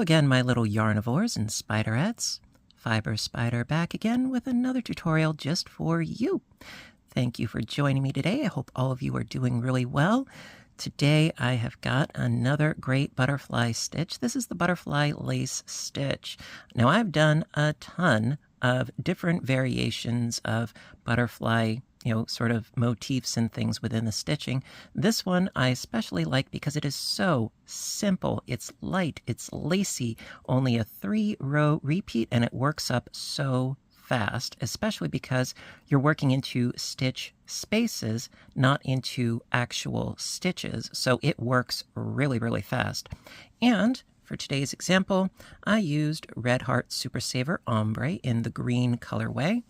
again, my little yarnivores and spiderettes. Fiber Spider back again with another tutorial just for you. Thank you for joining me today. I hope all of you are doing really well. Today I have got another great butterfly stitch. This is the butterfly lace stitch. Now I've done a ton of different variations of butterfly, sort of motifs and things within the stitching. This one I especially like because it is so simple. It's light, it's lacy, only a 3-row repeat, and it works up so fast, especially because you're working into stitch spaces, not into actual stitches. So it works really, really fast. And for today's example, I used Red Heart Super Saver Ombre in the green colorway,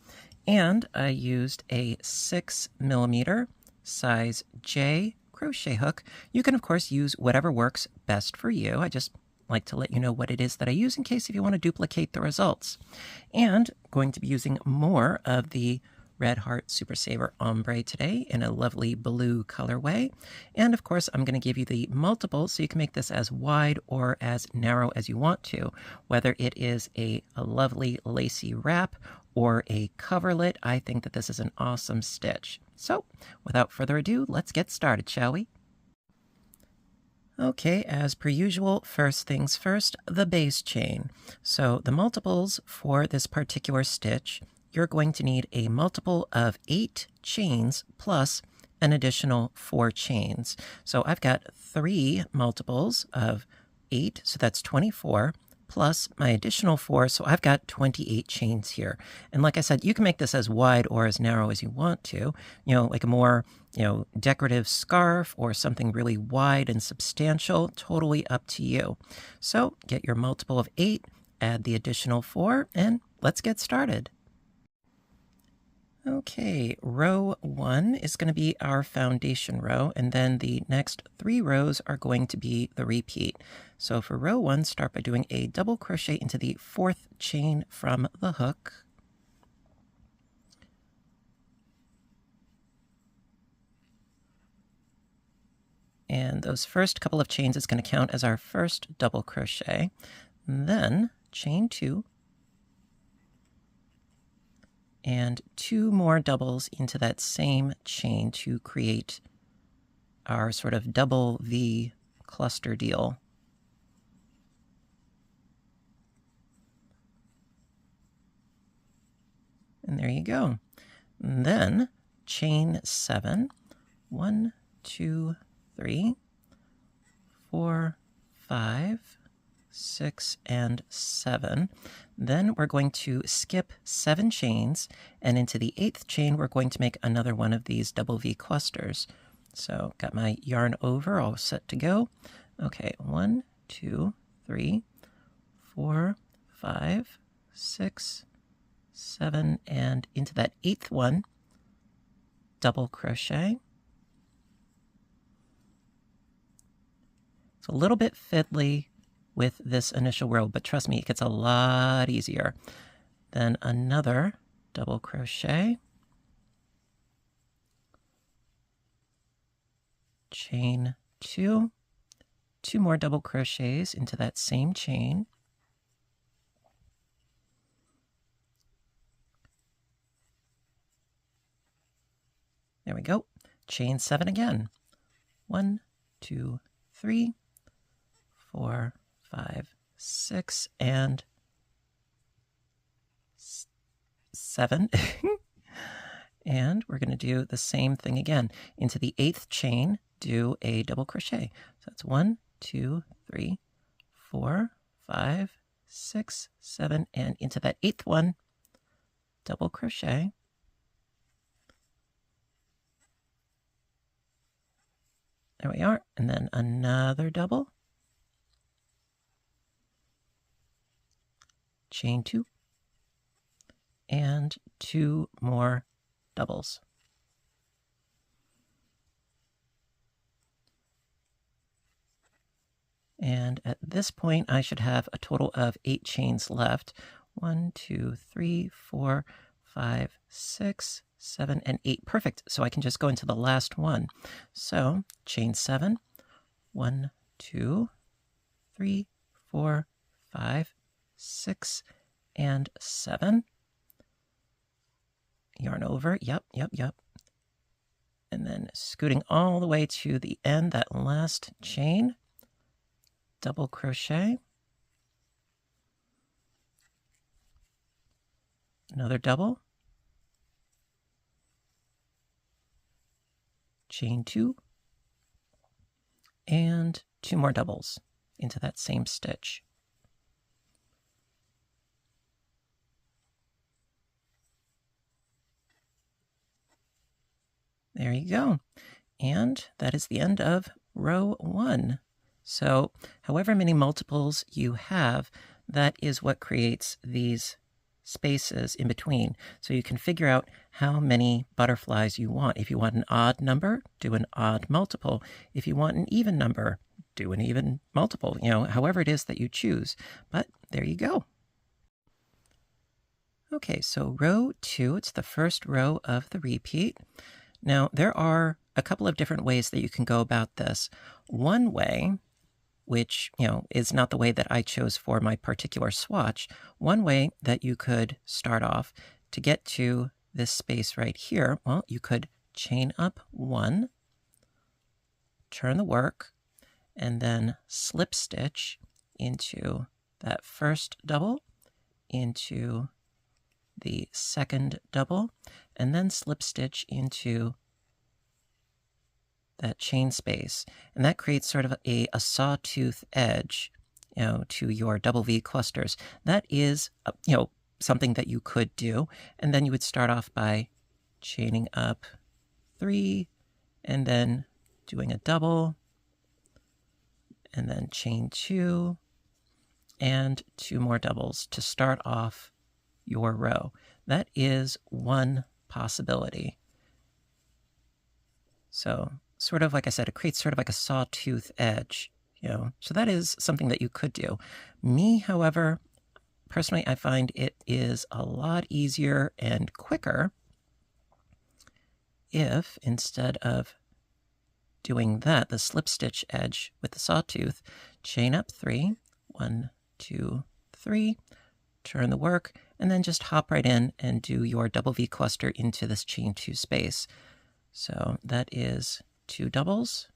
and I used a 6mm size J crochet hook. You can, of course, use whatever works best for you. I just like to let you know what it is that I use in case if you want to duplicate the results. And going to be using more of the Red Heart Super Saver Ombre today in a lovely blue colorway. And of course, I'm going to give you the multiples so you can make this as wide or as narrow as you want to, whether it is a lovely lacy wrap or a coverlet. I think that this is an awesome stitch. So without further ado, let's get started, shall we? Okay, as per usual, first things first, the base chain. So the multiples for this particular stitch, you're going to need a multiple of 8 chains plus an additional 4 chains. So I've got 3 multiples of 8, so that's 24, plus my additional 4, so I've got 28 chains here. And like I said, you can make this as wide or as narrow as you want to, like a more, decorative scarf or something really wide and substantial, totally up to you. So get your multiple of 8, add the additional 4, and let's get started. Okay, row 1 is going to be our foundation row, and then the next 3 rows are going to be the repeat. So for row 1, start by doing a double crochet into the 4th chain from the hook. And those first couple of chains is going to count as our first double crochet. And then chain 2. And 2 more doubles into that same chain to create our sort of double V cluster deal. And there you go. And then chain 7. 1, 2, 3, 4, 5, 6, and 7. Then we're going to skip 7 chains, and into the 8th chain we're going to make another one of these double V clusters. So got my yarn over all set to go. Okay, 1, 2, 3, 4, 5, 6, 7, and into that 8th one, double crochet. It's a little bit fiddly with this initial row, but trust me, it gets a lot easier. Then another double crochet, chain 2, 2 more double crochets into that same chain, there we go, chain 7 again, 1, 2, 3, 4, 5, 6, and 7. And we're going to do the same thing again. Into the 8th chain, do a double crochet. So that's 1, 2, 3, 4, 5, 6, 7, and into that 8th one, double crochet. There we are. And then another double. Chain 2, and 2 more doubles. And at this point, I should have a total of 8 chains left. 1, 2, 3, 4, 5, 6, 7, and 8. Perfect. So I can just go into the last one. So chain 7, 1, 2, 3, 4, 5, 6, and 7. Yarn over, yep. And then scooting all the way to the end, that last chain, double crochet, another double, chain 2, and 2 more doubles into that same stitch. There you go. And that is the end of row 1. So however many multiples you have, that is what creates these spaces in between. So you can figure out how many butterflies you want. If you want an odd number, do an odd multiple. If you want an even number, do an even multiple, however it is that you choose. But there you go. Okay, so row 2, it's the first row of the repeat. Now, there are a couple of different ways that you can go about this. One way, which, is not the way that I chose for my particular swatch, one way that you could start off to get to this space right here, well, you could chain up 1, turn the work, and then slip stitch into that first double, into the second double, and then slip stitch into that chain space. And that creates sort of a sawtooth edge, to your double V clusters. That is, something that you could do. And then you would start off by chaining up 3, and then doing a double, and then chain 2, and 2 more doubles to start off your row. That is one possibility. So sort of like I said, it creates sort of like a sawtooth edge, so that is something that you could do. Me, however, personally, I find it is a lot easier and quicker if instead of doing that, the slip stitch edge with the sawtooth, chain up 3, 1, 2, 3, turn the work, and then just hop right in and do your double V cluster into this chain 2 space. So that is 2 doubles,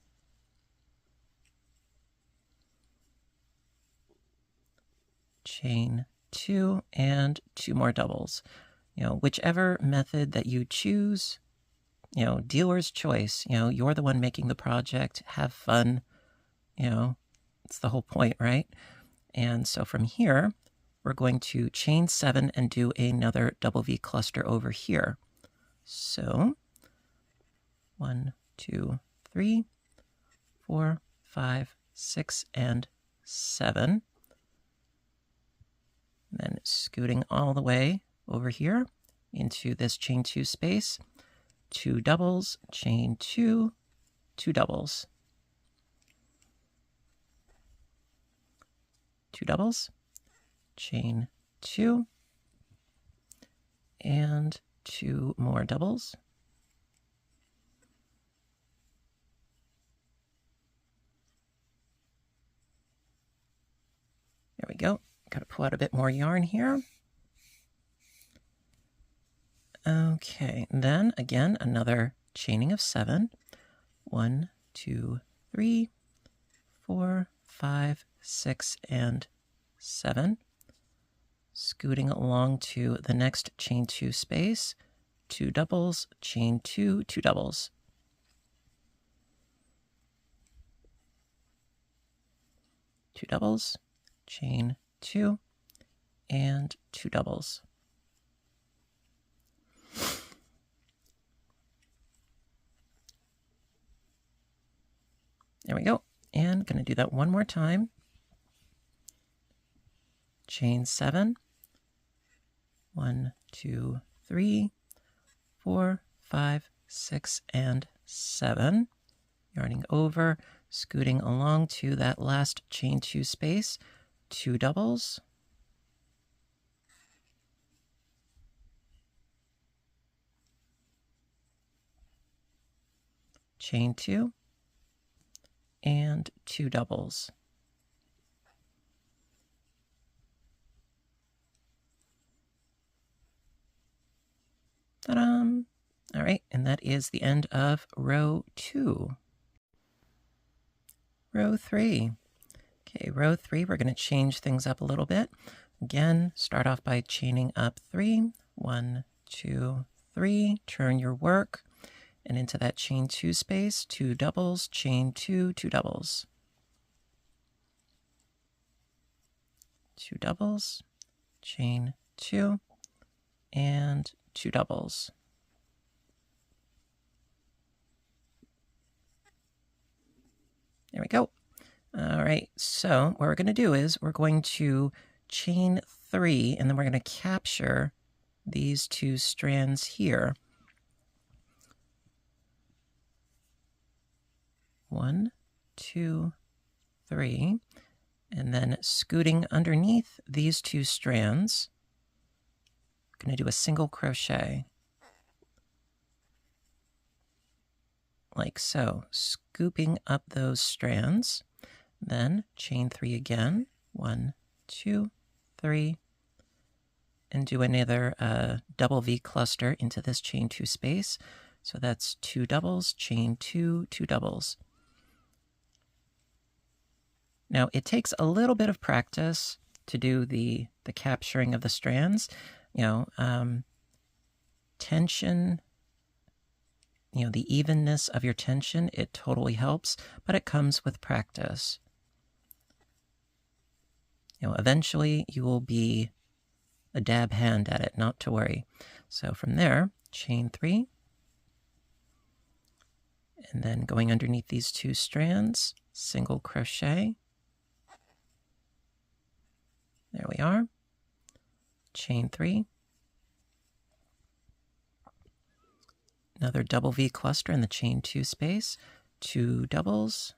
chain 2, and 2 more doubles. Whichever method that you choose, dealer's choice. You're the one making the project. Have fun. It's the whole point, right? And so from here, we're going to chain 7 and do another double V cluster over here. So 1, 2, 3, 4, 5, 6, and 7. And then scooting all the way over here into this chain 2 space, 2 doubles, chain 2, 2 doubles, 2 doubles, chain 2, and 2 more doubles, there we go. Got to pull out a bit more yarn here. Okay, and then again, another chaining of 7. 1, 2, 3, 4, 5, 6, and 7. Scooting along to the next chain 2 space, 2 doubles, chain 2, 2 doubles. Two doubles, chain 2, and 2 doubles. There we go. And going to do that one more time. Chain 7. 1, 2, 3, 4, 5, 6, and 7. Yarning over, scooting along to that last chain 2 space. 2 doubles. Chain 2. And 2 doubles. Ta-da! All right, and that is the end of row 2. Row 3. Okay, row 3, we're going to change things up a little bit. Again, start off by chaining up 3. 1, 2, 3. Turn your work, and into that chain 2 space, 2 doubles, chain 2, 2 doubles. 2 doubles, chain 2, and 2 doubles. There we go. All right, so what we're going to do is we're going to chain 3, and then we're going to capture these 2 strands here. 1, 2, 3, and then scooting underneath these 2 strands, I'm going to do a single crochet. Like so, scooping up those strands, then chain 3 again, 1, 2, 3, and do another double V cluster into this chain 2 space. So that's 2 doubles, chain 2, 2 doubles. Now it takes a little bit of practice to do the capturing of the strands. Tension, the evenness of your tension, it totally helps, but it comes with practice. Eventually you will be a dab hand at it, not to worry. So from there, chain 3, and then going underneath these 2 strands, single crochet. There we are. Chain 3. Another double V cluster in the chain 2 space, 2 doubles.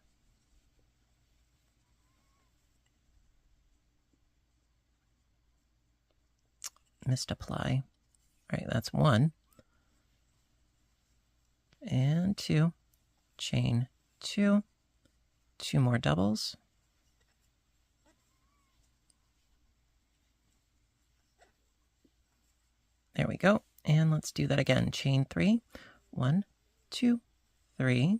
Missed apply. All right, that's 1. And 2. Chain 2. 2 more doubles. There we go. And let's do that again. Chain 3. 1, 2, 3.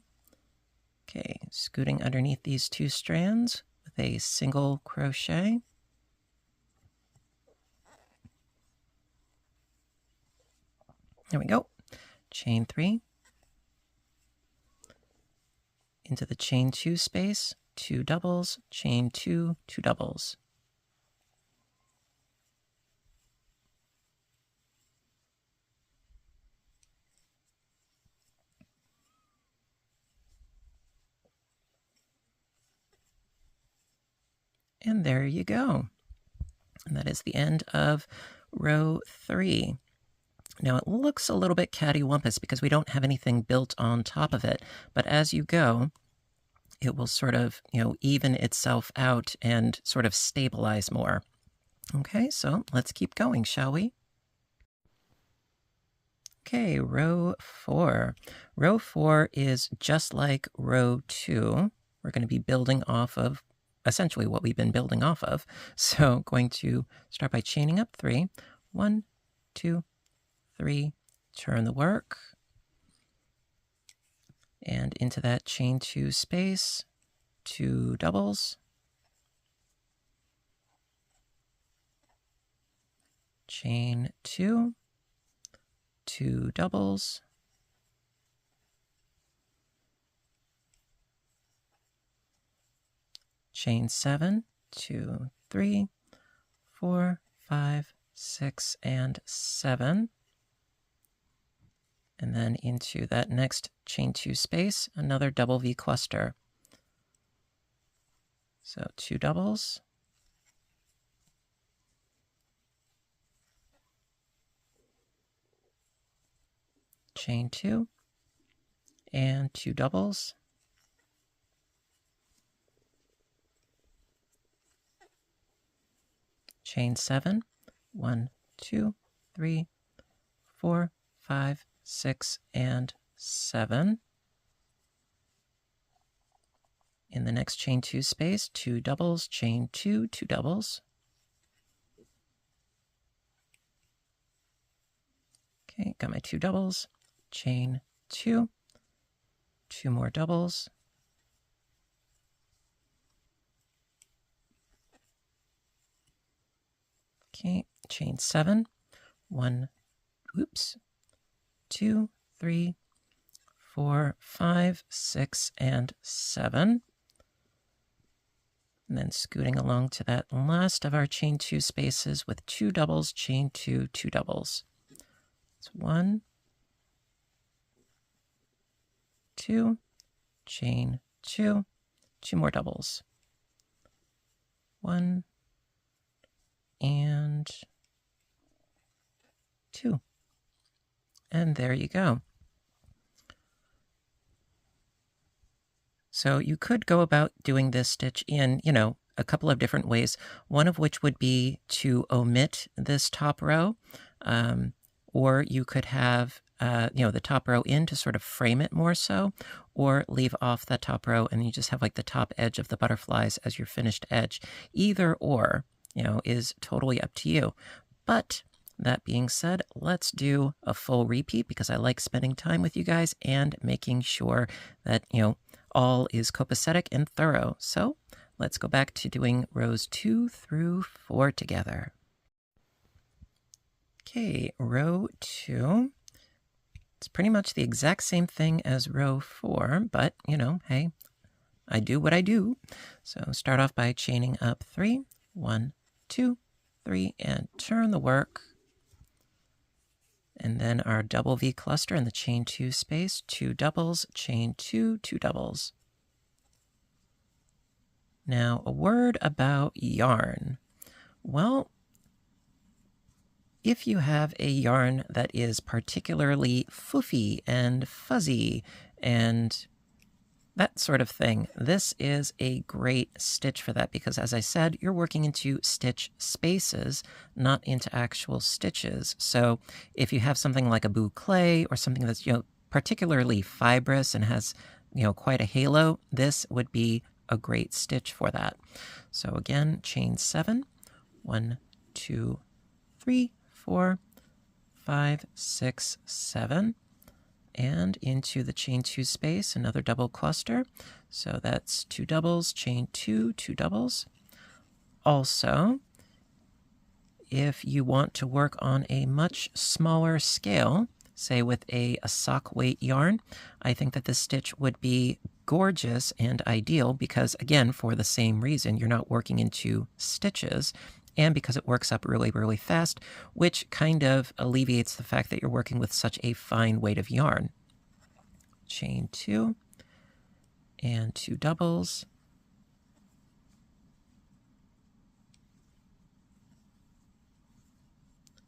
Okay, scooting underneath these 2 strands with a single crochet. There we go. Chain 3. Into the chain 2 space, 2 doubles, chain 2, 2 doubles. And there you go. And that is the end of row 3. Now it looks a little bit cattywampus because we don't have anything built on top of it, but as you go, it will sort of, even itself out and sort of stabilize more. Okay, so let's keep going, shall we? Okay, row 4. Row 4 is just like row 2. We're going to be building off of essentially what we've been building off of. So going to start by chaining up 3. 1, 2, 3, turn the work. And into that chain 2 space, 2 doubles. Chain 2, 2 doubles. Chain 7, 2, 3, 4, 5, 6, and 7. And then into that next chain 2 space, another double V cluster. So 2 doubles. Chain 2, and 2 doubles. Chain 7, 1, 2, 3, 4, 5, 6, and 7. In the next chain 2 space, 2 doubles, chain 2, 2 doubles. Okay, got my 2 doubles, chain 2, 2 more doubles, okay, chain 7, 1, oops, 2, 3, 4, 5, 6, and 7. And then scooting along to that last of our chain 2 spaces with 2 doubles, chain 2, 2 doubles. It's 1, 2, chain 2, 2 more doubles. 1 and 2. And there you go. So you could go about doing this stitch in, a couple of different ways, one of which would be to omit this top row, or you could have, the top row in to sort of frame it more so, or leave off that top row and you just have like the top edge of the butterflies as your finished edge. Either or, is totally up to you. But that being said, let's do a full repeat because I like spending time with you guys and making sure that, all is copacetic and thorough. So let's go back to doing rows 2 through 4 together. Okay, row 2. It's pretty much the exact same thing as row 4, but, hey, I do what I do. So start off by chaining up 3, 1, 2, 3, and turn the work. And then our double V cluster in the chain 2 space, 2 doubles, chain 2, 2 doubles. Now, a word about yarn. Well, if you have a yarn that is particularly foofy and fuzzy and that sort of thing, this is a great stitch for that because, as I said, you're working into stitch spaces, not into actual stitches. So if you have something like a boucle or something that's, particularly fibrous and has, quite a halo, this would be a great stitch for that. So again, chain 7, 1, 2, 3, 4, 5, 6, 7. And into the chain 2 space, another double cluster. So that's 2 doubles, chain 2, 2 doubles. Also, if you want to work on a much smaller scale, say with a sock weight yarn, I think that this stitch would be gorgeous and ideal because, again, for the same reason, you're not working into stitches, and because it works up really, really fast, which kind of alleviates the fact that you're working with such a fine weight of yarn. Chain 2 and 2 doubles.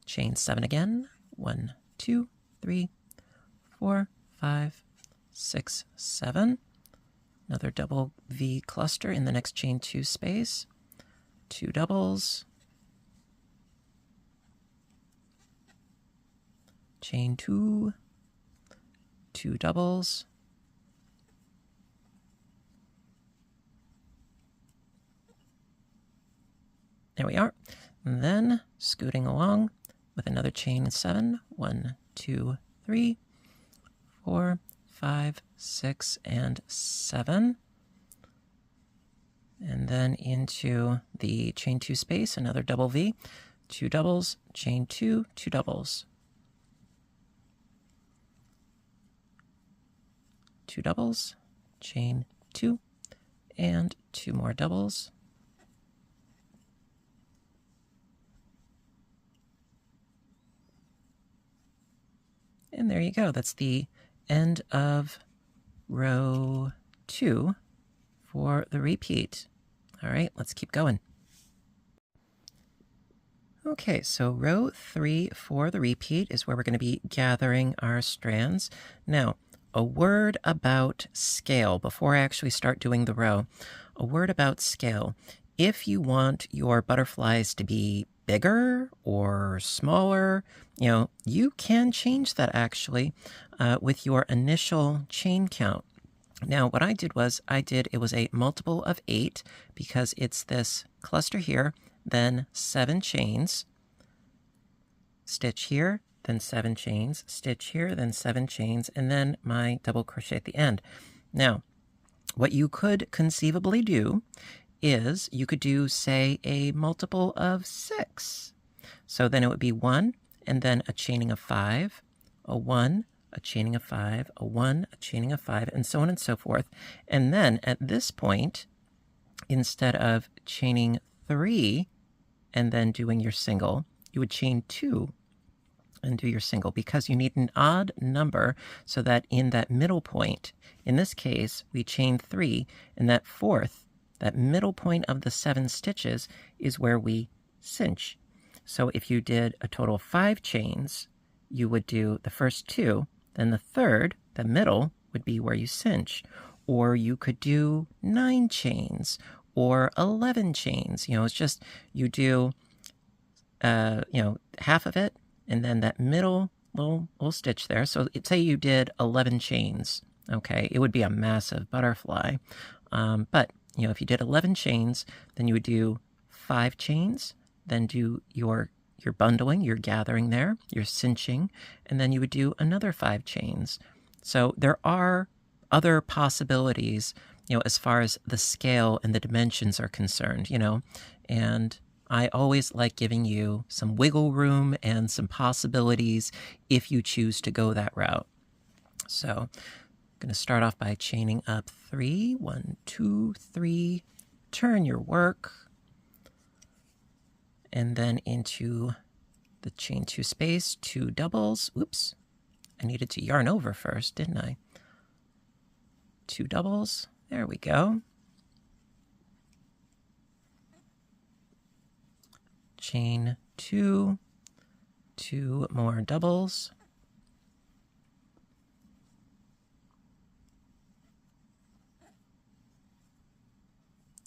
Chain 7 again. 1, 2, 3, 4, 5, 6, 7. Another double V cluster in the next chain 2 space. 2 doubles. Chain 2, 2 doubles. There we are. And then scooting along with another chain 7. 1, 2, 3, 4, 5, 6, and 7. And then into the chain 2 space, another double V, 2 doubles, chain 2, 2 doubles. 2 doubles, chain 2, and 2 more doubles. And there you go. That's the end of row 2 for the repeat. All right, let's keep going. Okay, so row 3 for the repeat is where we're going to be gathering our strands. Now, a word about scale before I actually start doing the row. A word about scale. If you want your butterflies to be bigger or smaller, you can change that actually with your initial chain count. Now, what I did was it was a multiple of 8 because it's this cluster here, then 7 chains, stitch here, then 7 chains, stitch here, then 7 chains, and then my double crochet at the end. Now, what you could conceivably do is you could do, say, a multiple of 6. So then it would be 1, and then a chaining of 5, a 1, a chaining of 5, a 1, a chaining of 5, and so on and so forth. And then at this point, instead of chaining 3 and then doing your single, you would chain 2 and do your single, because you need an odd number so that in that middle point, in this case, we chain 3, and that fourth, that middle point of the 7 stitches is where we cinch. So if you did a total of 5 chains, you would do the first 2, then the third, the middle, would be where you cinch. Or you could do 9 chains or 11 chains. It's just you do, half of it, and then that middle little stitch there. So say you did 11 chains, okay? It would be a massive butterfly. But, if you did 11 chains, then you would do 5 chains, then do your bundling, your gathering there, your cinching, and then you would do another 5 chains. So there are other possibilities, as far as the scale and the dimensions are concerned, and I always like giving you some wiggle room and some possibilities if you choose to go that route. So I'm going to start off by chaining up 3, 1, 2, 3, turn your work, and then into the chain 2 space, 2 doubles. Oops, I needed to yarn over first, didn't I? 2 doubles, there we go. Chain 2, 2 more doubles.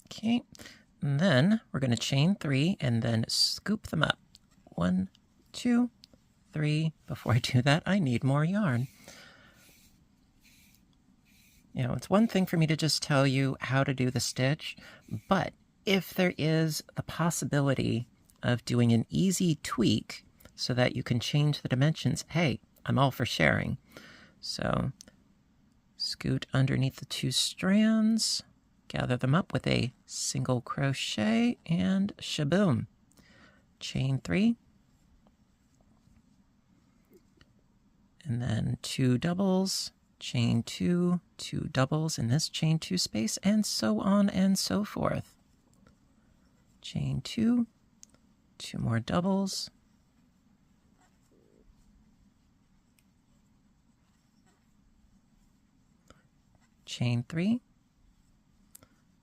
Okay, and then we're going to chain 3 and then scoop them up. 1, 2, 3. Before I do that, I need more yarn. It's one thing for me to just tell you how to do the stitch, but if there is the possibility of doing an easy tweak so that you can change the dimensions, hey, I'm all for sharing. So scoot underneath the 2 strands, gather them up with a single crochet, and shaboom. Chain 3, and then 2 doubles, chain 2, 2 doubles in this chain 2 space, and so on and so forth. Chain 2, 2 more doubles, chain 3,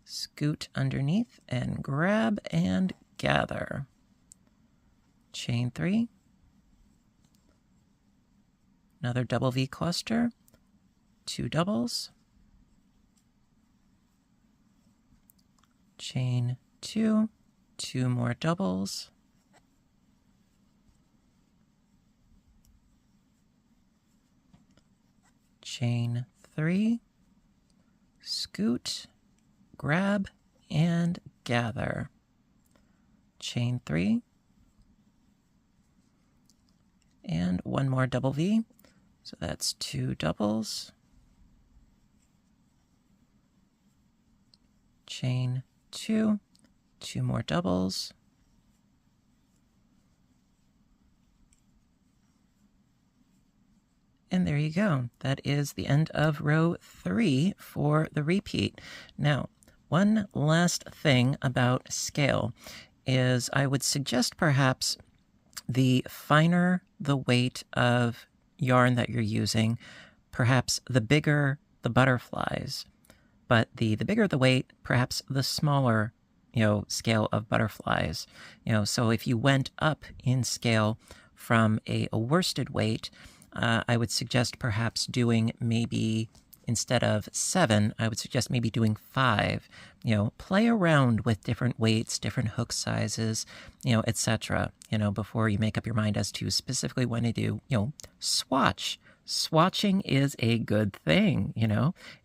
scoot underneath and grab and gather. Chain 3, another double V cluster, 2 doubles, chain 2, 2 more doubles, chain 3, scoot, grab, and gather. Chain 3, and 1 more double V, so that's 2 doubles, chain 2, 2 more doubles, and there you go. That is the end of row 3 for the repeat. Now, one last thing about scale is I would suggest perhaps the finer the weight of yarn that you're using, perhaps the bigger the butterflies. But the bigger the weight, perhaps the smaller, scale of butterflies. So if you went up in scale from a worsted weight, I would suggest perhaps doing maybe, instead of 7, I would suggest maybe doing 5. Play around with different weights, different hook sizes, etc. Before you make up your mind as to specifically when to do, swatch. Swatching is a good thing,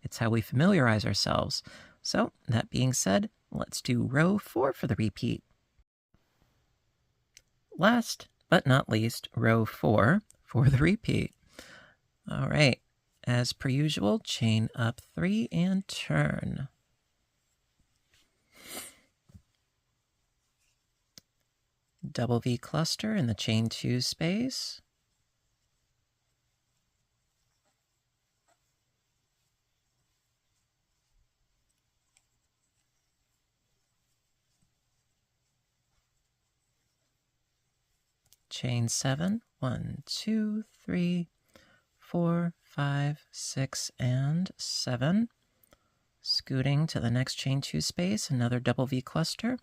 It's how we familiarize ourselves. So, that being said, let's do row 4 for the repeat. Last but not least, row 4 for the repeat. All right, as per usual, chain up 3 and turn. Double V cluster in the chain 2 space. Chain 7, 1, 2, 3, 4, 5, 6, and 7. Scooting to the next chain 2 space, another double V cluster,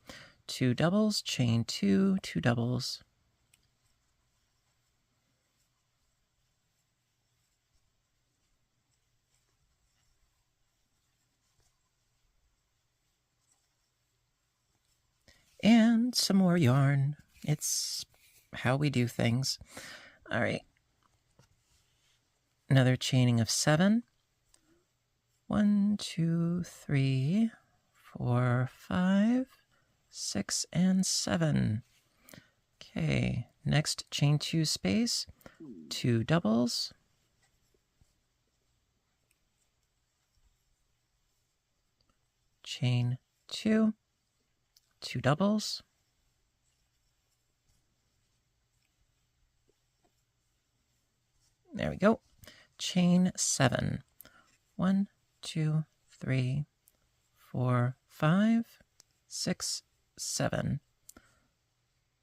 2 doubles, chain 2, 2 doubles. And some more yarn. It's how we do things. All right. Another chaining of 7. 1, 2, 3, 4, 5, 6, and 7. Okay, next chain 2 space, 2 doubles. Chain 2, 2 doubles. There we go. Chain 7. 1, 2, 3, 4, 5, 6, 7.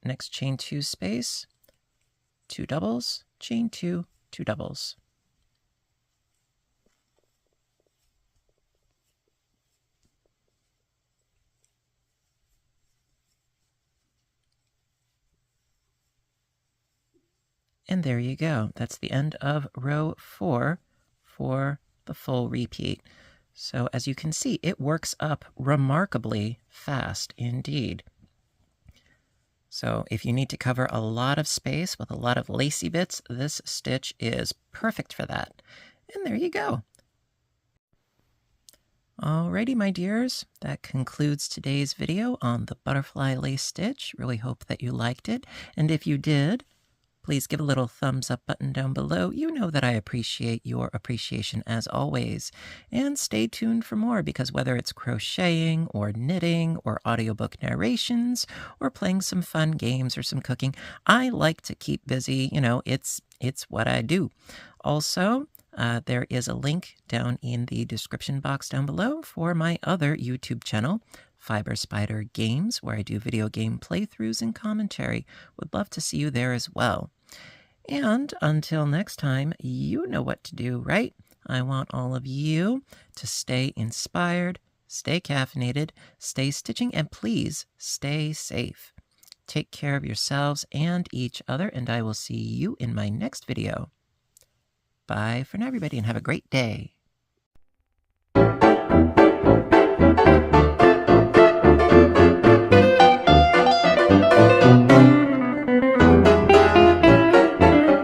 Next chain 2 space, 2 doubles, chain 2, 2 doubles. And there you go. That's the end of row 4 for the full repeat. So as you can see, it works up remarkably fast indeed. So if you need to cover a lot of space with a lot of lacy bits, this stitch is perfect for that. And there you go. Alrighty, my dears, that concludes today's video on the butterfly lace stitch. Really hope that you liked it. And if you did, please give a little thumbs up button down below. You know that I appreciate your appreciation as always. And stay tuned for more, because whether it's crocheting or knitting or audiobook narrations or playing some fun games or some cooking, I like to keep busy. You know, it's what I do. Also, there is a link down in the description box down below for my other YouTube channel, Fiber Spider Games, where I do video game playthroughs and commentary. Would love to see you there as well. And until next time, you know what to do, right? I want all of you to stay inspired, stay caffeinated, stay stitching, and please stay safe. Take care of yourselves and each other, and I will see you in my next video. Bye for now, everybody, and have a great day.